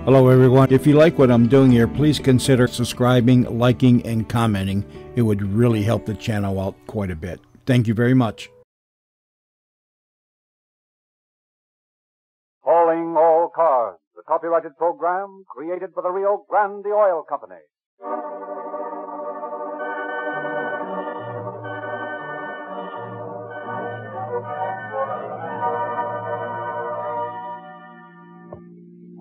Hello, everyone. If you like what I'm doing here, please consider subscribing, liking, and commenting. It would really help the channel out quite a bit. Thank you very much. Calling All Cars, the copyrighted program created by the Rio Grande Oil Company.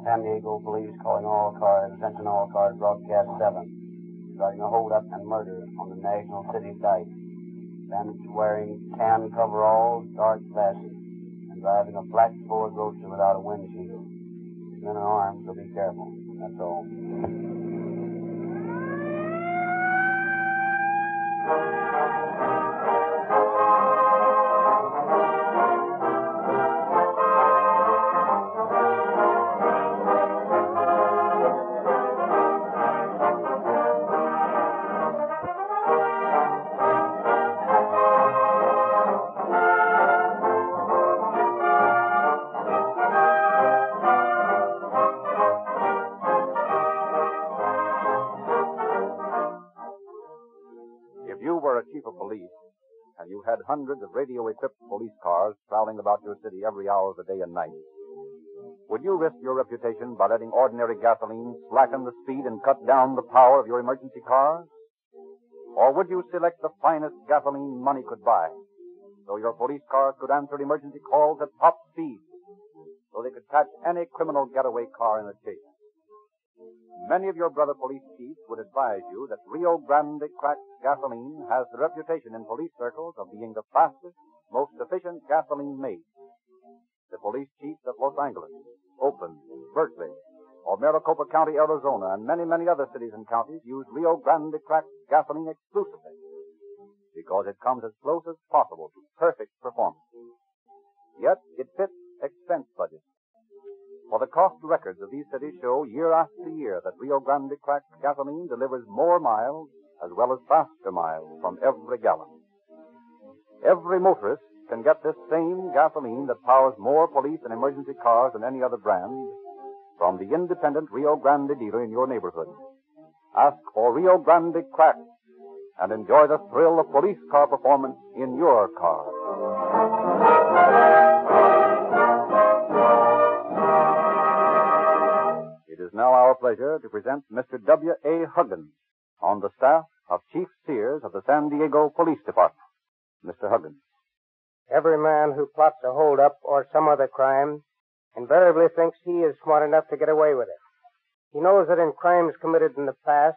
San Diego police calling all cars, attention all cars, broadcast 7. Regarding a holdup and murder on the National City site. Bandits wearing tan coveralls, dark glasses, and driving a black Ford Roadster without a windshield. These men are armed, so be careful. That's all. If you were a chief of police, and you had hundreds of radio-equipped police cars prowling about your city every hour of the day and night, would you risk your reputation by letting ordinary gasoline slacken the speed and cut down the power of your emergency cars? Or would you select the finest gasoline money could buy, so your police cars could answer emergency calls at top speed, so they could catch any criminal getaway car in the chase? Many of your brother police chiefs would advise you that Rio Grande cracked gasoline has the reputation in police circles of being the fastest, most efficient gasoline made. The police chiefs of Los Angeles, Oakland, Berkeley, or Maricopa County, Arizona, and many, many other cities and counties use Rio Grande cracked gasoline exclusively because it comes as close as possible to perfect performance. Yet it fits expense budgets. For the cost records of these cities show year after year that Rio Grande cracked gasoline delivers more miles as well as faster miles from every gallon. Every motorist can get this same gasoline that powers more police and emergency cars than any other brand from the independent Rio Grande dealer in your neighborhood. Ask for Rio Grande cracked and enjoy the thrill of police car performance in your car. It is now our pleasure to present Mr. W.A. Huggins on the staff of Chief Sears of the San Diego Police Department. Mr. Huggins. Every man who plots a holdup or some other crime invariably thinks he is smart enough to get away with it. He knows that in crimes committed in the past,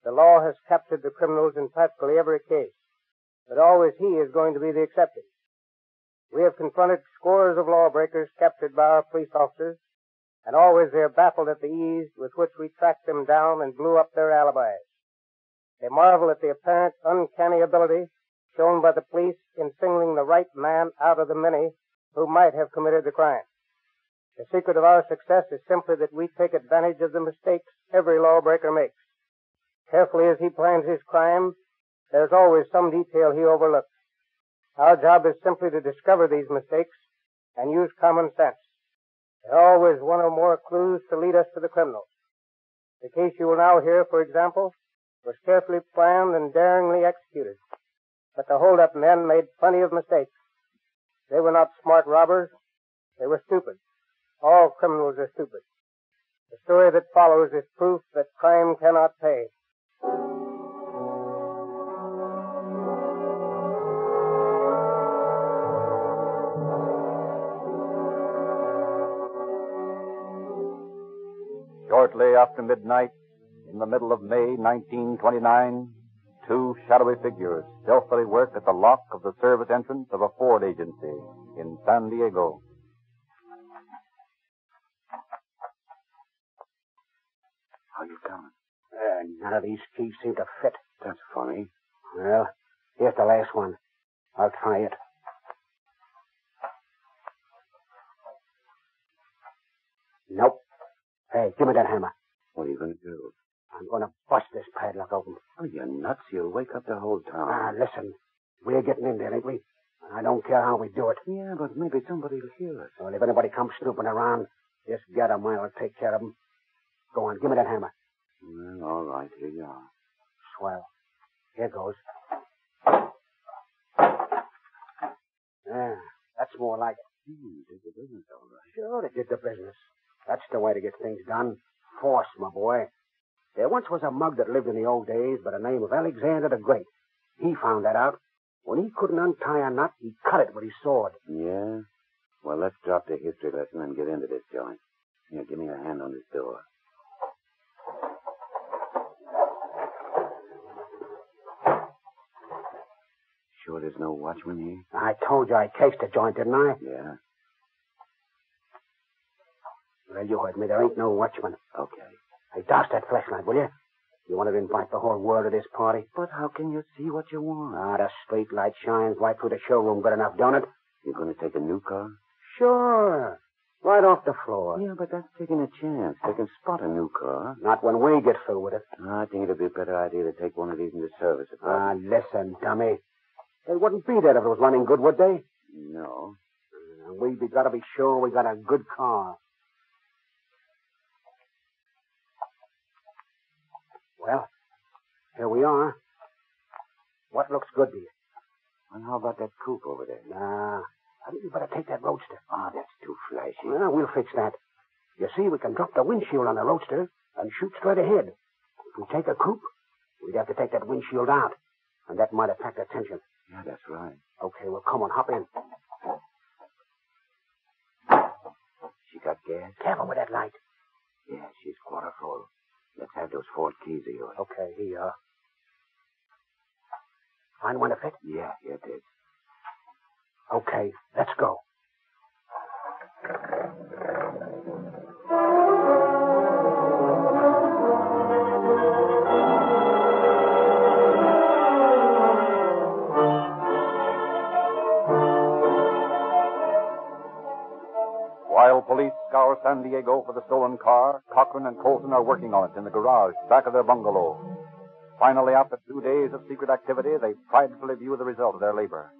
the law has captured the criminals in practically every case, but always he is going to be the exception. We have confronted scores of lawbreakers captured by our police officers, and always they are baffled at the ease with which we tracked them down and blew up their alibis. They marvel at the apparent uncanny ability shown by the police in singling the right man out of the many who might have committed the crime. The secret of our success is simply that we take advantage of the mistakes every lawbreaker makes. Carefully as he plans his crime, there's always some detail he overlooks. Our job is simply to discover these mistakes and use common sense. There are always one or more clues to lead us to the criminals. The case you will now hear, for example, was carefully planned and daringly executed. But the hold-up men made plenty of mistakes. They were not smart robbers. They were stupid. All criminals are stupid. The story that follows is proof that crime cannot pay. Shortly after midnight, in the middle of May 1929, two shadowy figures stealthily worked at the lock of the service entrance of a Ford agency in San Diego. How you coming? None of these keys seem to fit. That's funny. Well, here's the last one. I'll try it. Nope. Hey, give me that hammer. What are you going to do? I'm going to bust this padlock open. Oh, you're nuts. You'll wake up the whole town. Listen. We're getting in there, ain't we? I don't care how we do it. Yeah, but maybe somebody will hear us. Well, if anybody comes snooping around, just get 'em. I'll take care of 'em. Go on, give me that hammer. Well, all right, here you are. Swell. Here goes. Yeah, that's more like it. Did the business all right. Sure, it did the business. That's the way to get things done. Force, my boy. There once was a mug that lived in the old days by the name of Alexander the Great. He found that out. When he couldn't untie a knot, he cut it with his sword. Yeah? Well, let's drop the history lesson and get into this joint. Here, give me a hand on this door. Sure there's no watchman here? I told you I cased the joint, didn't I? Yeah. Well, you heard me. There ain't no watchman. Okay. Hey, douse that flashlight, will you? You want to invite the whole world to this party? But how can you see what you want? The street light shines right through the showroom good enough, don't it? You're going to take a new car? Sure. Right off the floor. Yeah, but that's taking a chance. They can spot a new car. Not when we get through with it. I think it'd be a better idea to take one of these into service. Listen, dummy. They wouldn't be there if it was running good, would they? No. We gotta be sure we got a good car. Well, here we are. What looks good to you? And how about that coupe over there? Nah, I think you better take that roadster. That's too flashy. Well, we'll fix that. You see, we can drop the windshield on the roadster and shoot straight ahead. If we take a coupe, we'd have to take that windshield out, and that might attract attention. Yeah, that's right. Okay, well, come on, hop in. She got gas? Careful with that light. Yeah, she's quarter full. Let's have those 4 keys of yours. Okay, here you are. Find one to fit? Yeah, it is. Okay, let's go. While police scour San Diego for the stolen car, Cochran and Colton are working on it in the garage back of their bungalow. Finally, after 2 days of secret activity, they pridefully view the result of their labor.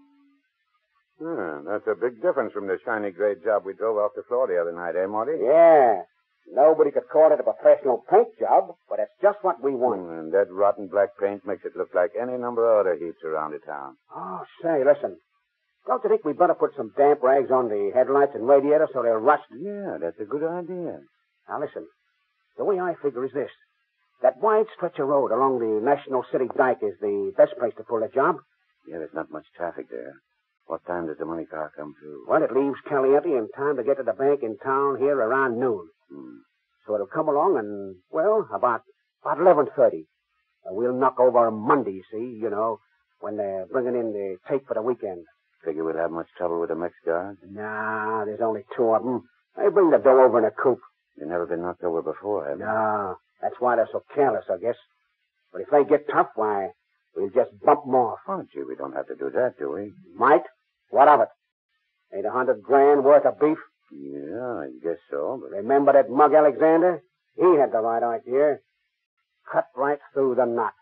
That's a big difference from the shiny gray job we drove off the floor the other night, eh, Marty? Yeah. Nobody could call it a professional paint job, but it's just what we want. And that rotten black paint makes it look like any number of other heaps around the town. Oh, say, listen. Don't you think we better put some damp rags on the headlights and radiator so they'll rust? Yeah, that's a good idea. Now, listen. The way I figure is this. That wide stretch of road along the National City Dike is the best place to pull the job. Yeah, there's not much traffic there. What time does the money car come through? Well, it leaves Caliente in time to get to the bank in town here around noon. So it'll come along and, well, about 11:30. We'll knock over Monday, see, when they're bringing in the tape for the weekend. Figure we'll have much trouble with the Mex guards? Nah, there's only 2 of them. They bring the dough over in a coupe. They've never been knocked over before, have they? No, that's why they're so careless, I guess. But if they get tough, why, we'll just bump them off. Oh, gee, we don't have to do that, do we? Might? What of it? Ain't $100,000 worth of beef? Yeah, I guess so, but... Remember that mug Alexander? He had the right idea. Cut right through the knot.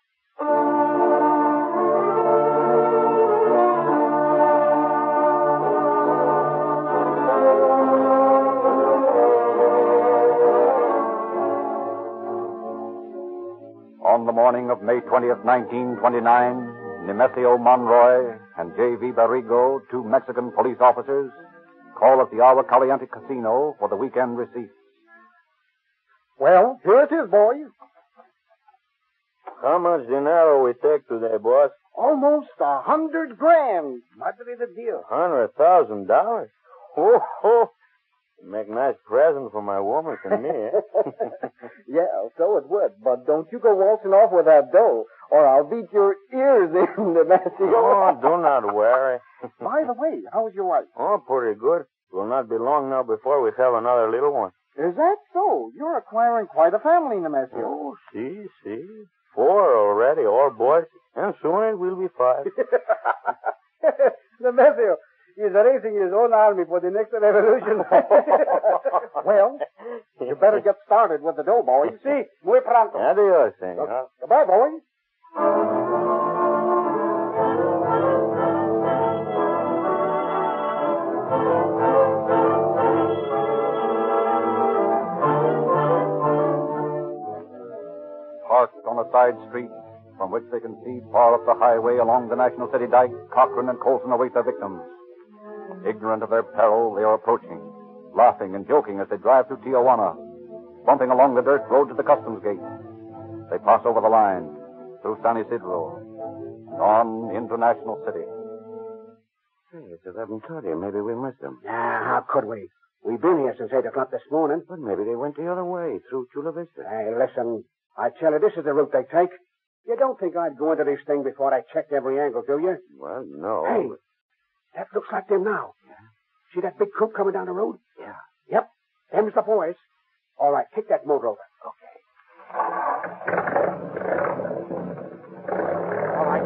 On the morning of May 20th, 1929, Nemesio Monroy and J.V. Barrigo, 2 Mexican police officers, call at the Agua Caliente Casino for the weekend receipts. Well, here it is, boys. How much dinero we take today, boss? Almost $100,000. Madre de Dios. $100,000? Oh, ho. Make nice present for my woman and me, eh? Yeah, so it would. But don't you go waltzing off with that dough, or I'll beat your ears in, Nemesio. Oh, do not worry. By the way, how's your wife? Oh, pretty good. Will not be long now before we have another little one. Is that so? You're acquiring quite a family, Nemesio. Oh, see. 4 already, all boys. And soon it will be 5. Nemesio, he's raising his own army for the next revolution. Well, you better get started with the dough, boys. See, muy pronto. Adios, senor. Goodbye, boys. on a side street from which they can see far up the highway along the National City Dike, Cochran and Colson await their victims. Ignorant of their peril, they are approaching, laughing and joking as they drive through Tijuana, bumping along the dirt road to the customs gate. They pass over the line, through San Isidro, and on into National City. Hey, it's 11:30. Maybe we missed them. Yeah, how could we? We've been here since 8 o'clock this morning. But maybe they went the other way, through Chula Vista. Hey, listen, I tell you, this is the route they take. You don't think I'd go into this thing before I checked every angle, do you? Well, no. Hey, that looks like them now. Yeah. See that big coupe coming down the road? Yeah. Yep, them's the boys. All right, take that motor over. Okay. All right,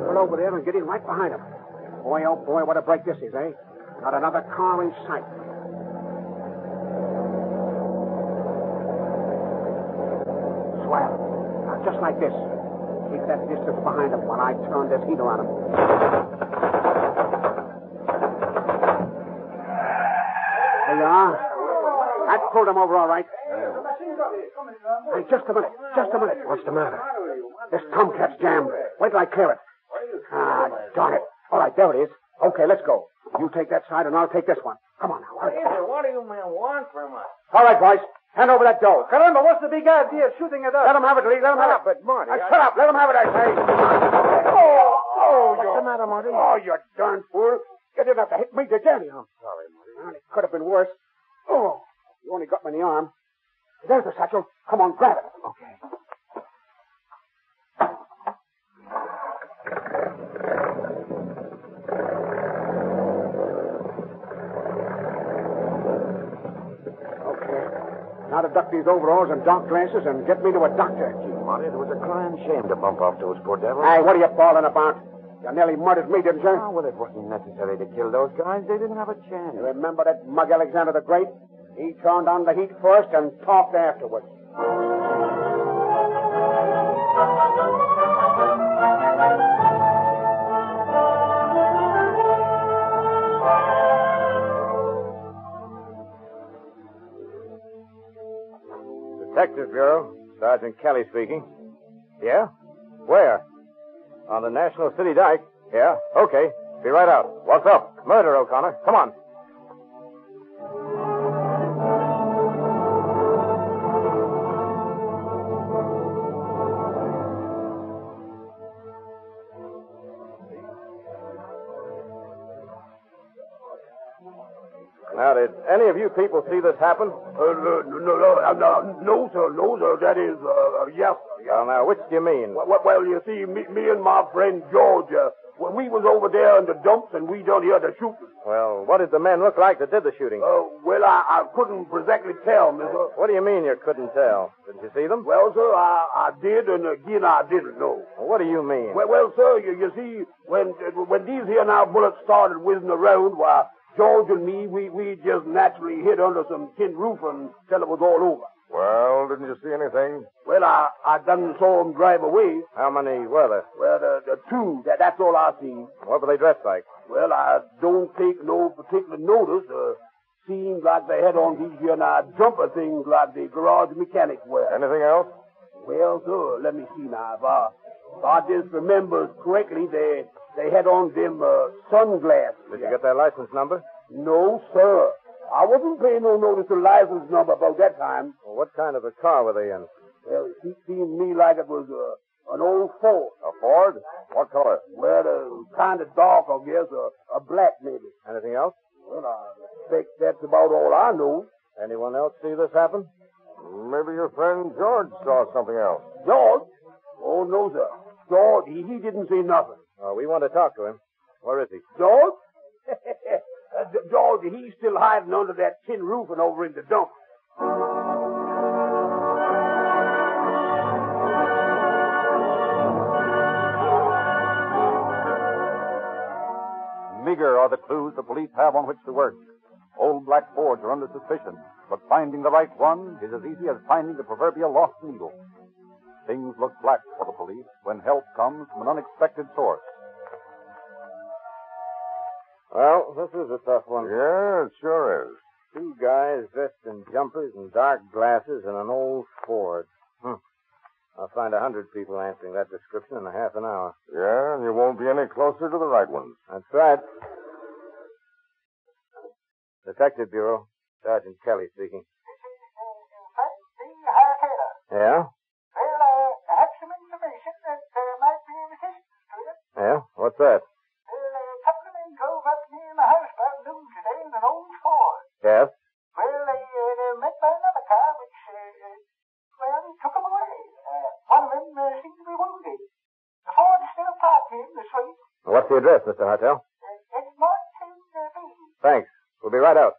pull over there and get in right behind them. Boy, oh boy, what a break this is, eh? Not another car in sight. Swell. Now, just like this. Keep that distance behind them while I turn this heater on them. There you are. That pulled them over all right. Hey, just a minute. Just a minute. What's the matter? This tomcat's jammed. Wait till I clear it. Ah, darn it. All right, there it is. Okay, let's go. You take that side and I'll take this one. Come on now. Hurry. What do you men want from us? All right, boys. Hand over that dough. Caramba, what's the big idea of shooting at us? Let them have it, Lee. Let them have it. But, Marty, Shut up. Let them have it, I say. What's the matter, Marty? Oh, you darn fool. You didn't have to hit me, did you? I'm sorry, Marty. Well, it could have been worse. Oh, you only got me in the arm. There's the satchel. Come on, grab it. Okay. Now to duck these overalls and dark glasses and get me to a doctor. Gee, Marty, it was a crying shame to bump off those poor devils. Hey, what are you bawling about? You nearly murdered me, didn't you? Oh, well, it wasn't necessary to kill those guys. They didn't have a chance. You remember that mug Alexander the Great? He turned on the heat first and talked afterwards. Detective Bureau. Sergeant Kelly speaking. Yeah? Where? On the National City Dike. Yeah? Okay. Be right out. What's up? Murder, O'Connor. Come on. Now, did any of you people see this happen? No, sir. That is, yes. Well, now, which do you mean? Well, you see, me and my friend George, we was over there in the dumps and we done hear the shooting. Well, what did the men look like that did the shooting? Well, I couldn't exactly tell, mister. What do you mean you couldn't tell? Didn't you see them? Well, sir, I did, and again I didn't know. What do you mean? Well, sir, you see, when these here now bullets started whizzing around, why, George and me, we just naturally hid under some tin roof until it was all over. Well, didn't you see anything? Well, I done saw them drive away. How many were there? Well, the two. That's all I seen. What were they dressed like? Well, I don't take no particular notice. Seems like they had on these here now jumper things like the garage mechanics wear. Anything else? Well, sir, let me see now. If I just remember correctly, they had on them sunglasses. Did you get their license number? No, sir. I wasn't paying no notice to license number about that time. Well, what kind of a car were they in? Well, it seemed to me like it was an old Ford. A Ford? What color? Well, kind of dark, I guess. A black, maybe. Anything else? Well, I expect that's about all I know. Anyone else see this happen? Maybe your friend George saw something else. George? Oh, no, sir. George, he didn't see nothing. Oh, we want to talk to him. Where is he? George? George, he's still hiding under that tin roof and over in the dump. Meager are the clues the police have on which to work. Old black Fords are under suspicion, but finding the right one is as easy as finding the proverbial lost needle. Things look black for the police when help comes from an unexpected source. Well, this is a tough one. Yeah, it sure is. Two guys dressed in jumpers and dark glasses in an old Ford. I'll find 100 people answering that description in a half an hour. Yeah, and you won't be any closer to the right one. That's right. Detective Bureau, Sergeant Kelly speaking. Yeah? Well, I have some information that might be of assistance to you. Yeah? What's that? Well, a couple of men drove up near my house about noon today in an old Ford. Yes? Well, they met by another car, which, took them away. One of them seemed to be wounded. The Ford's still parked here in the street. What's the address, Mr. Hartel? It's marked in B. Thanks. We'll be right out.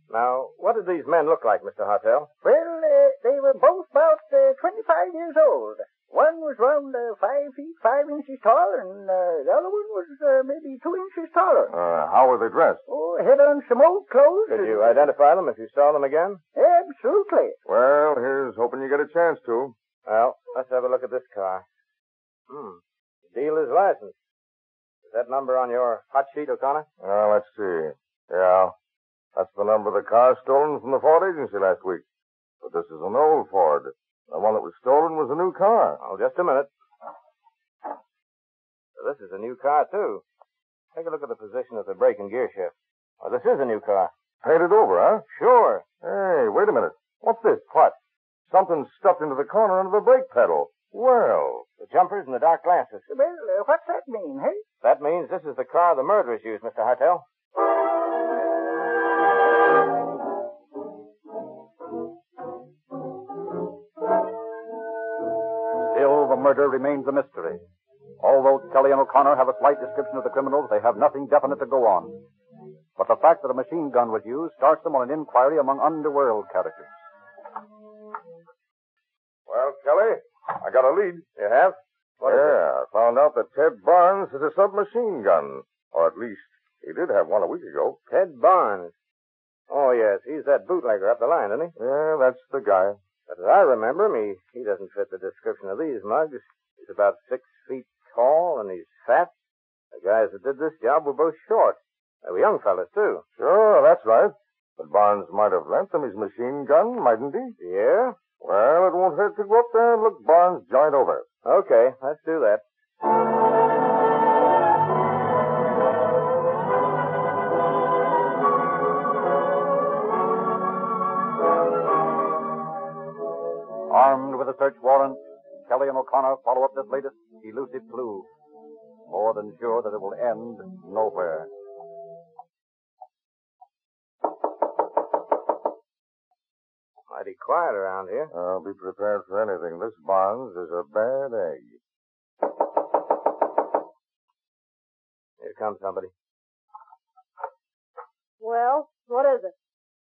Now, what did these men look like, Mr. Hartel? Well, they were both about 25 years old. One was around 5 feet, 5 inches tall, and the other one was maybe 2 inches taller. How were they dressed? Oh, had on some old clothes. Could you identify them if you saw them again? Absolutely. Well, here's hoping you get a chance to. Well, let's have a look at this car. Dealer's license. Is that number on your hot sheet, O'Connor? Let's see. Yeah, that's the number of the car stolen from the Ford agency last week. But this is an old Ford. The one that was stolen was a new car. Oh, just a minute. So this is a new car, too. Take a look at the position of the brake and gear shift. Oh, this is a new car. Painted over, huh? Sure. Hey, wait a minute. What's this? What? Something stuffed into the corner under the brake pedal. Well, The jumpers and the dark glasses. Well, what's that mean, hey? That means this is the car the murderers used, Mr. Hartel. Still, the murder remains a mystery. Although Kelly and O'Connor have a slight description of the criminals, they have nothing definite to go on. But the fact that a machine gun was used starts them on an inquiry among underworld characters. Well, Kelly, I got a lead. You have? What is it? I found out that Ted Barnes has a submachine gun. Or at least, he did have one a week ago. Ted Barnes. Oh, yes. He's that bootlegger up the line, isn't he? Yeah, that's the guy. But as I remember him, he doesn't fit the description of these mugs. He's about 6 feet tall, and he's fat. The guys that did this job were both short. They were young fellas, too. Sure, that's right. But Barnes might have lent them his machine gun, mightn't he? Yeah? Well, it won't hurt to go up there and look Barnes' joint over. Okay, let's do that. Armed with a search warrant, Kelly and O'Connor follow up this latest elusive clue. More than sure that it will end nowhere. Mighty quiet around here. I'll be prepared for anything. This Barnes is a bad egg. Here comes somebody. Well, what is it?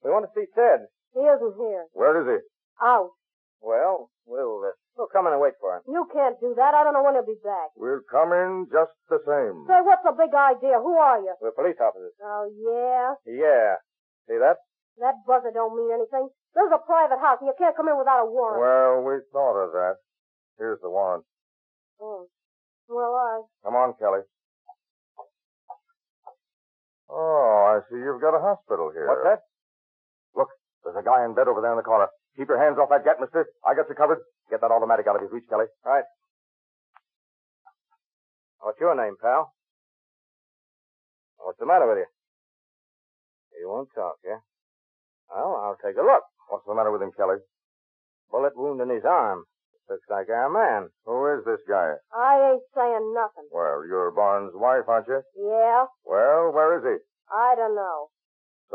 We want to see Ted. He isn't here. Where is he? Out. Well, we'll come in and wait for him. You can't do that. I don't know when he'll be back. We'll come in just the same. Say, what's the big idea? Who are you? We're police officers. Oh, yeah? Yeah. See that? That buzzer don't mean anything. This is a private house, and you can't come in without a warrant. Well, we thought of that. Here's the warrant. Oh. Well, Come on, Kelly. Oh, I see you've got a hospital here. What's that? Look, there's a guy in bed over there in the corner. Keep your hands off that gat, mister. I got you covered. Get that automatic out of his reach, Kelly. Right. What's your name, pal? What's the matter with you? You won't talk, yeah? Well, I'll take a look. What's the matter with him, Kelly? Bullet wound in his arm. Looks like our man. Who is this guy? I ain't saying nothing. Well, you're Barnes' wife, aren't you? Yeah? Well, where is he? I don't know.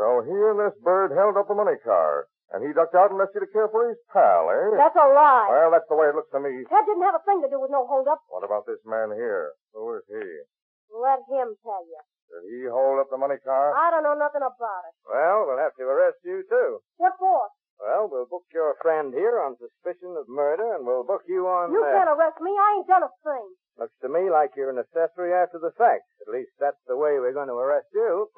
So he and this bird held up the money car, and he ducked out and left you to care for his pal, eh? That's a lie. Well, that's the way it looks to me. Ted didn't have a thing to do with no hold-up. What about this man here? Who is he? Let him tell you. Did he hold up the money car? I don't know nothing about it. Well, we'll have to arrest you, too. What for? Well, we'll book your friend here on suspicion of murder, and we'll book you on... You can't arrest me. I ain't done a thing. Looks to me like you're an accessory after the fact. At least that's the way we're going to arrest you.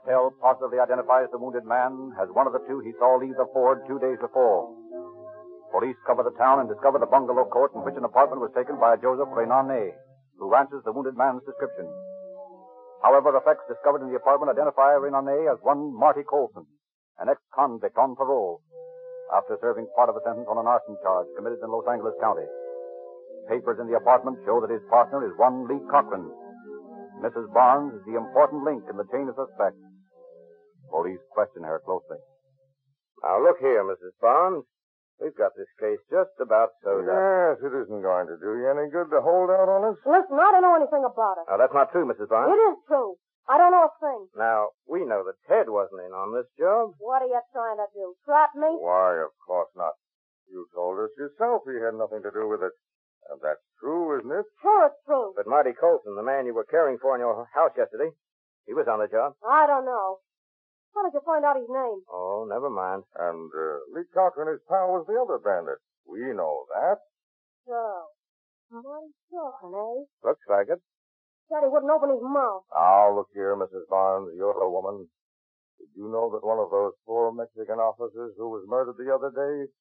tell positively identifies the wounded man as one of the two he saw leave the Ford 2 days before. Police cover the town and discover the bungalow court in which an apartment was taken by Joseph Renane, who answers the wounded man's description. However, effects discovered in the apartment identify Renane as one Marty Colson, an ex-convict on parole, after serving part of a sentence on an arson charge committed in Los Angeles County. Papers in the apartment show that his partner is one Lee Cochran. Mrs. Barnes is the important link in the chain of suspects. Police question her closely. Now, look here, Mrs. Barnes. We've got this case just about sewed up. Yes, it isn't going to do you any good to hold out on us. Listen, I don't know anything about it. Now, that's not true, Mrs. Barnes. It is true. I don't know a thing. Now, we know that Ted wasn't in on this job. What are you trying to do? Trap me? Why, of course not. You told us yourself he had nothing to do with it. And that's true, isn't it? Sure, it's true. But Marty Colson, the man you were caring for in your house yesterday, he was on the job. I don't know. How did you find out his name? Oh, never mind. And Lee Cochran, his pal, was the other bandit. We know that. So, Marty Cochran, eh? Looks like it. Said he wouldn't open his mouth. Now, look here, Mrs. Barnes, you're a woman. Did you know that one of those poor Mexican officers who was murdered the other day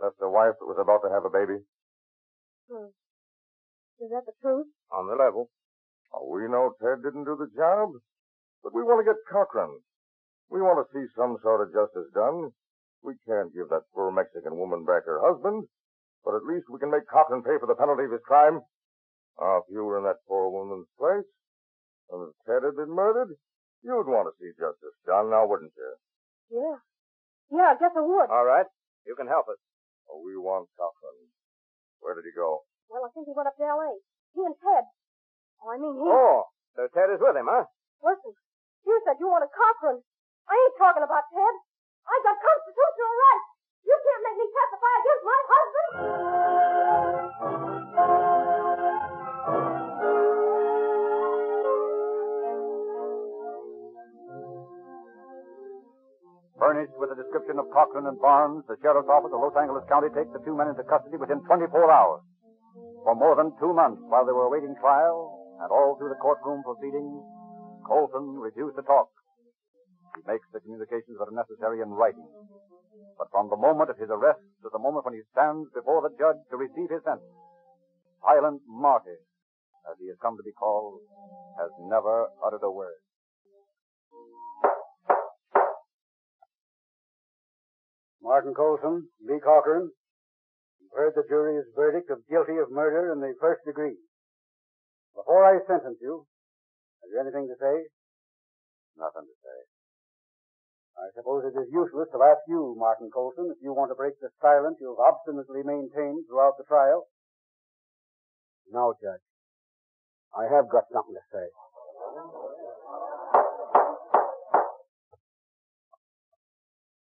left a wife that was about to have a baby? Is that the truth? On the level. Oh, we know Ted didn't do the job, but we want to get Cochran. We want to see some sort of justice done. We can't give that poor Mexican woman back her husband, but at least we can make Cochran pay for the penalty of his crime. If you were in that poor woman's place, and if Ted had been murdered, you'd want to see justice done, now wouldn't you? Yeah. Yeah, I guess I would. All right. You can help us. Oh, we want Cochran. Where did he go? Well, I think he went up to L.A. He and Ted. Oh, I mean he. Oh, so Ted is with him, huh? Listen, you said you wanted Cochran. I ain't talking about Ted. I got constitutional rights. You can't make me testify against my husband. Furnished with a description of Cochran and Barnes, the sheriff's office of Los Angeles County takes the two men into custody within 24 hours. For more than 2 months, while they were awaiting trial, and all through the courtroom proceedings, Colson refused to talk. He makes the communications that are necessary in writing. But from the moment of his arrest to the moment when he stands before the judge to receive his sentence, Silent Marty, as he has come to be called, has never uttered a word. Martin Colson, Lee Cochran, you've heard the jury's verdict of guilty of murder in the first degree. Before I sentence you, have you anything to say? Nothing to say. I suppose it is useless to ask you, Martin Colson, if you want to break the silence you've obstinately maintained throughout the trial. No, Judge. I have got something to say.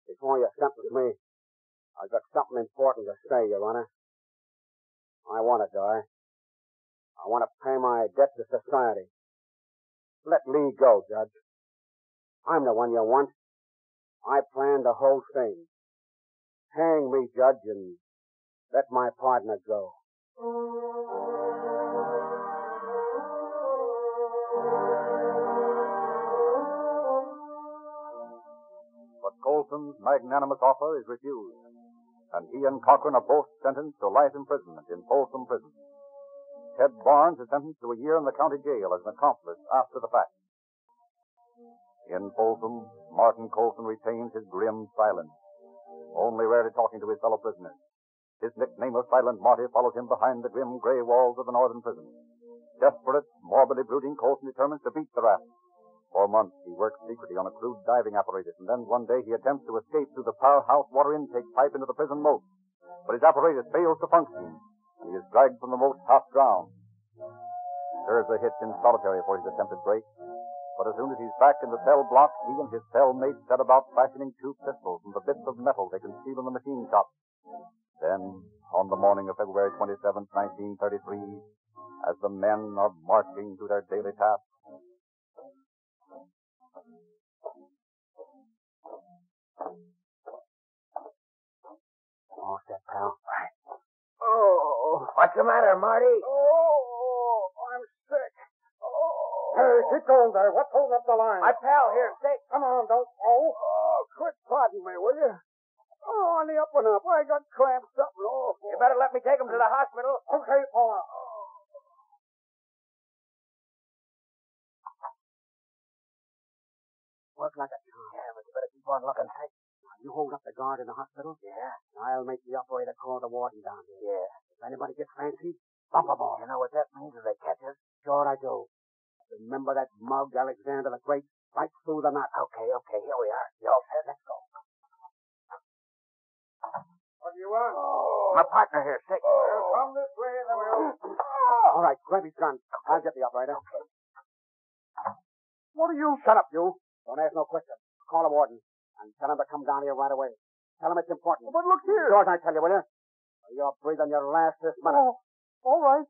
Before you sentence me, I've got something important to say, Your Honor. I want to die. I want to pay my debt to society. Let Lee go, Judge. I'm the one you want. I planned the whole thing. Hang me, Judge, and let my partner go. But Colson's magnanimous offer is refused, and he and Cochran are both sentenced to life imprisonment in Folsom Prison. Ted Barnes is sentenced to a year in the county jail as an accomplice after the fact. In Folsom, Martin Colson retains his grim silence, only rarely talking to his fellow prisoners. His nickname of Silent Marty follows him behind the grim gray walls of the northern prison. Desperate, morbidly brooding, Colson determines to beat the rap. For months, he works secretly on a crude diving apparatus, and then one day he attempts to escape through the powerhouse water intake pipe into the prison moat. But his apparatus fails to function, and he is dragged from the moat half drowned. Serves a hitch in solitary for his attempted break. But as soon as he's back in the cell block, he and his cellmates set about fashioning 2 pistols from the bits of metal they conceal in the machine shop. Then, on the morning of February 27th, 1933, as the men are marching to their daily task, All set, pal. Right. Oh, What's the matter, Marty? oh, I'm sick. Oh. Hey, keep going there. What's holding up the line? My pal here, sick. Come on, don't fall. Oh, quit prodding me, will you? Oh, on the up and up. I got cramps, something awful. You better let me take him to the hospital. Okay, Paula. Works like a charm. Yeah, but you better keep on looking tight. You hold up the guard in the hospital? Yeah. I'll make the operator call the warden down here. Yeah. If anybody gets fancy, bump them all. You know what that means if they catch us? Sure I do. Remember that mug, Alexander the Great? Right through the knot. Okay, here we are. You all set? Let's go. What do you want? My partner here, sick. Well, come this way, then we'll... All right, grab his gun. I'll get the operator. Okay. What are you... Shut up, you. Don't ask no questions. Call the warden and tell him to come down here right away. Tell him it's important. But look here. George, I tell you, will you? You're breathing your last this minute. Oh, all right.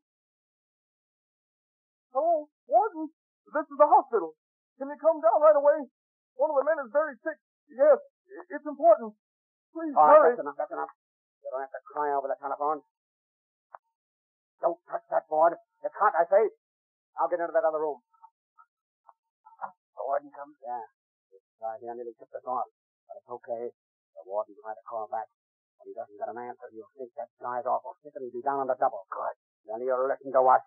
Hello, warden. This is the hospital. Can you come down right away? One of the men is very sick. Yes, it's important. Please All right, hurry. that's enough. You don't have to cry over the telephone. Don't touch that board. It's hot, I say. I'll get into that other room. The warden comes? Yeah. This guy here nearly tipped us off. But it's okay. The warden tried to call back. When he doesn't get an answer, he'll think that guy's awful sick and he'll be down on the double. Good. Then he'll listen to us.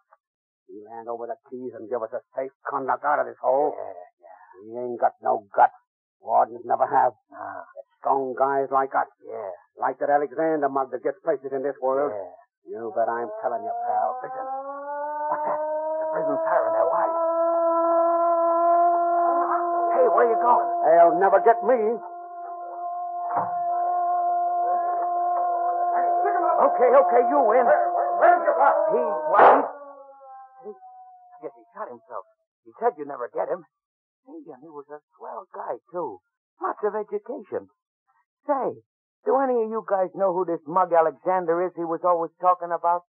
He'll hand over the keys and give us a safe conduct out of this hole. Yeah. He ain't got no guts. Wardens never have. No. It's strong guys like us. Yeah. Like that Alexander mug that gets places in this world. Yeah. You bet I'm telling you, pal. Listen. What's that? The prison siren there. Why? Hey, where you going? They'll never get me. Okay, you win. Where's your pop? He what? I guess he shot himself. He said you'd never get him. Hey, and he was a swell guy, too. Lots of education. Say, do any of you guys know who this mug Alexander is he was always talking about?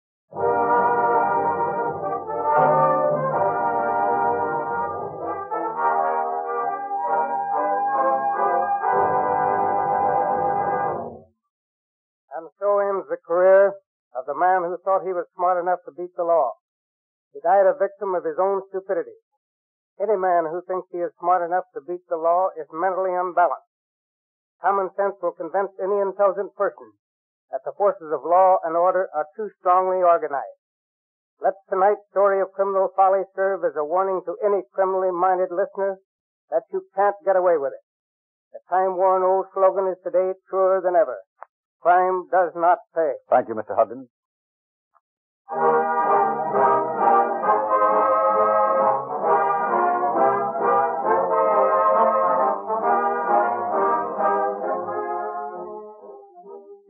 And so ends the career of the man who thought he was smart enough to beat the law. He died a victim of his own stupidity. Any man who thinks he is smart enough to beat the law is mentally unbalanced. Common sense will convince any intelligent person that the forces of law and order are too strongly organized. Let tonight's story of criminal folly serve as a warning to any criminally minded listener that you can't get away with it. The time-worn old slogan is today truer than ever. Crime does not pay. Thank you, Mr. Hudson.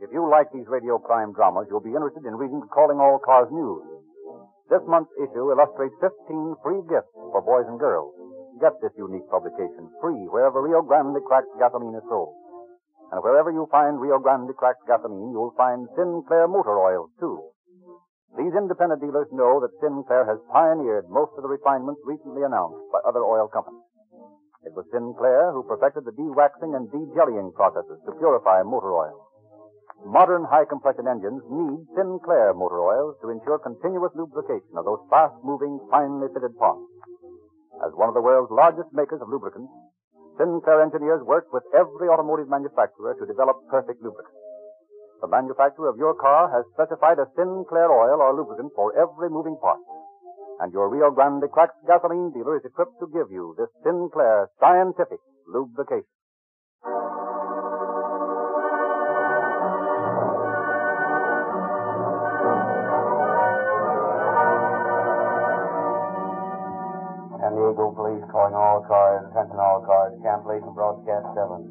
If you like these radio crime dramas, you'll be interested in reading Calling All Cars News. This month's issue illustrates 15 free gifts for boys and girls. Get this unique publication free wherever Rio Grande cracked gasoline is sold. And wherever you find Rio Grande cracked gasoline, you'll find Sinclair motor oils, too. These independent dealers know that Sinclair has pioneered most of the refinements recently announced by other oil companies. It was Sinclair who perfected the de-waxing and de-jellying processes to purify motor oil. Modern high-compression engines need Sinclair motor oils to ensure continuous lubrication of those fast-moving, finely fitted parts. As one of the world's largest makers of lubricants, Sinclair engineers work with every automotive manufacturer to develop perfect lubricants. The manufacturer of your car has specified a Sinclair oil or lubricant for every moving part. And your Rio Grande cracked gasoline dealer is equipped to give you this Sinclair scientific lubrication. San Diego police calling all cars, attention all cars, cancellation broadcast 7.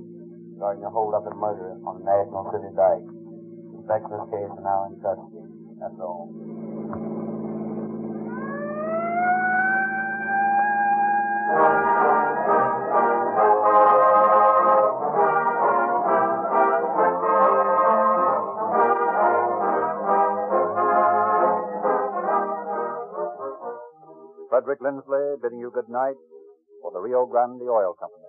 Regarding a hold-up and murder on the National City Dike. Suspects this case are now in custody. That's all. Frederick Lindsley bidding you good night for the Rio Grande Oil Company.